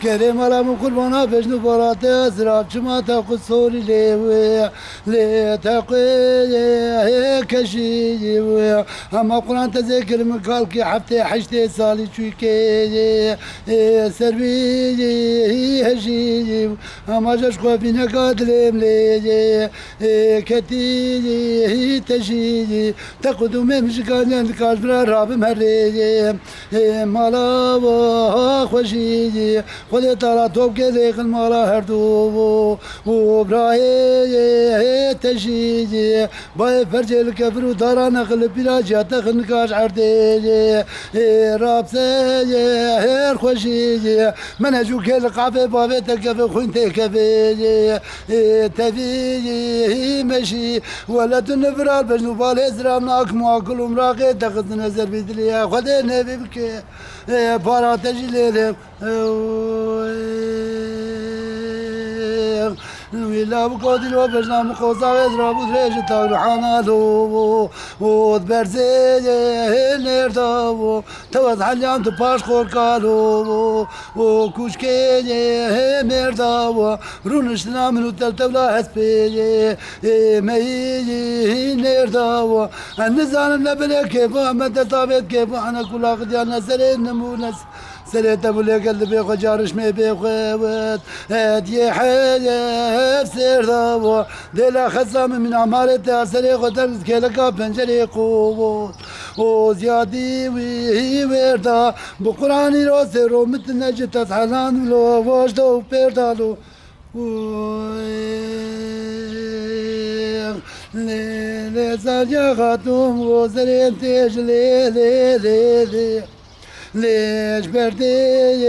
كريم على من قربانا بجنو برات أزراب شما تاخذ صوري لي لي تاقي كشي أما قرآن تذكر من قالك حفتي حشتي صالي شويكي سربي هشي أما جاش خوفينا قادلم لي كتي تشي تاخذ ممش قادلم كاش برا راب مهري مالا خوشي خودت ترى توب كذا خل مالا هردو وبراهي تشيجي باي فرج الكفر ودارا نخل بلا جات خنكاش عردي رابسي خوشيجي من اجو كل قافي بابي تكفي خوينتي كفي تفي مشي ولا تنفرال بجنو بالي زرامناك ماكل ومراقي تاخذ نزل بدليا خدي نبي بكي بارا تجلي ويلا بقودي وبجنا مقوصا ويضرب ودريج التوحانا لو ودبرزي نيرتو توز حليان تباش خور كالو وكوشكي ميرتو رونشنا منو تلتولا هسبي مي نيرتو النزان النبلي كيف احمد طابت كيف انا كل اخذ يا نسرين نمونس سريت ابو لي قلبي خجارش مي بيخوت هدي حيف سير ضو ديلا خزام من عمارة سري خطر كيلكا بنجري قوت وزيادي وي ويردا بقراني رو سيرو مثل نجت حلان لو وجدو بيردالو لي زاليا خاتم وزرين تيج لي ليش بردي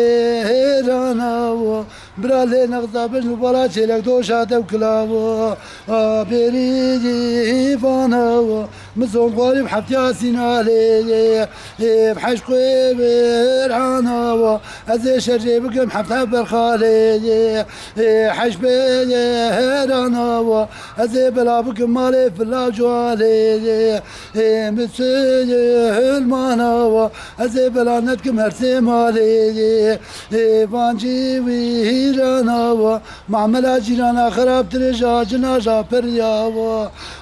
رانا برالي نغزا بجنو برا شيلك دوشات وكلاو بريجي فانا مزون غالي بحفت ياسين علي بحشقي برعانا ازي شرجي بقم حفتها برخالي حشبي رانا ازي بلا بقم مالي في اللاجوالي مسي المانا ازي بلا نتكم هرسي مالي فانجي ويرانا معملا جيرانا خراب ترجا جناجا بريا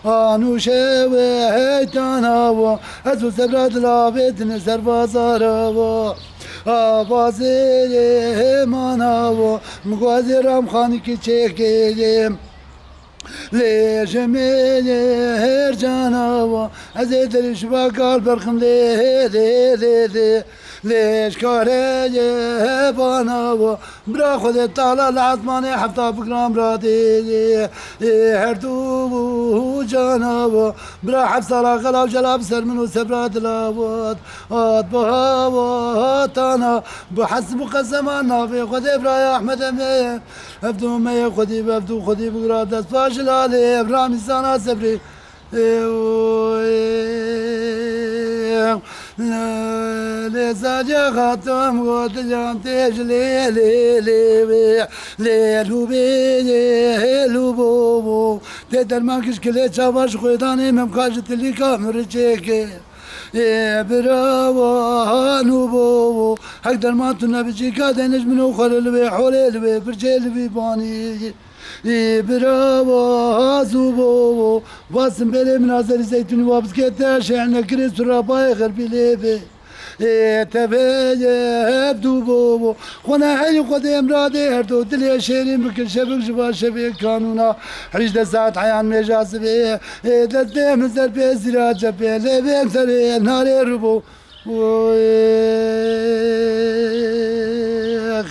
انوشي وهيتانا ازو سبرات لابد نسر بازارا آوازي مانا مغازي رام خاني كي چيكي لجميل هرجانا ازيد الشباكال برخم لي ليش كاري بانا برا خذ طالع العثماني حفظة بقرام رادي هردو جانا برا حفصة لا غلا وجلاب سر منو سبرات لاوات بها تانا بحسب قسمانا في خذ برا يا احمد امي ابدو مي خذي بقرا دست فاشل علي ابراهيم سانا سبري لزاجة خاتم قوت جام تجلي لوبو تدر ماكش كلي شاباش خويداني ممكاجت اللي كامر تشيكي براوا نوبو هقدر ما تنبجي كاد نجمنو خلل بي حولي بي برجيل بي باني براوا زوبو واسم بلي مناظر زيتوني وابس كتا شعنا كريس راباي غربي ليبي تبي بدوبو خونا حي قديم رادي هردو دلي شيري بكل شبك جبا شبك كانونا حريج دسات حيان مجاز بي دلتي مزر بي زراج بي لبي مسري ناري ربو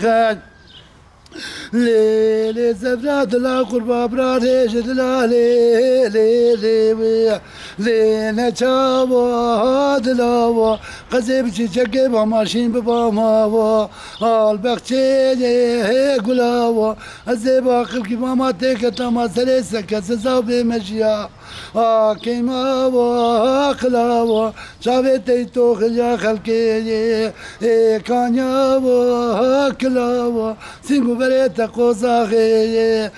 خاج لي زبرات لا قربا براتي جدلا لي زين تشاوا دلاوا قزب تشكب ماشين بباماوا البختي قلاوا الزباق كيف ما تكتا ما سلسة كسزاو بمشيا كيما وقلاوا شافتي توخيا خلقي كانيا وكلاوا سينغو بريتا قوزاغي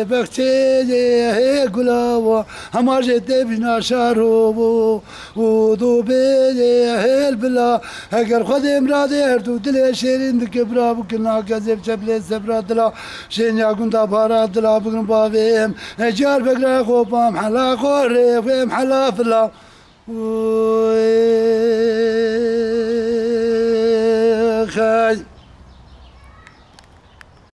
بختي قلاوا هما جيتي بنا شارو ودو بيه البلا اگر خودم را دردو دل شیرین دکبرا بکنا کذب چپل سبرا دلا شینیا گندا بارا دلا بگن باویم جار بگرا خوبام حلا خوری فیم حلا فلا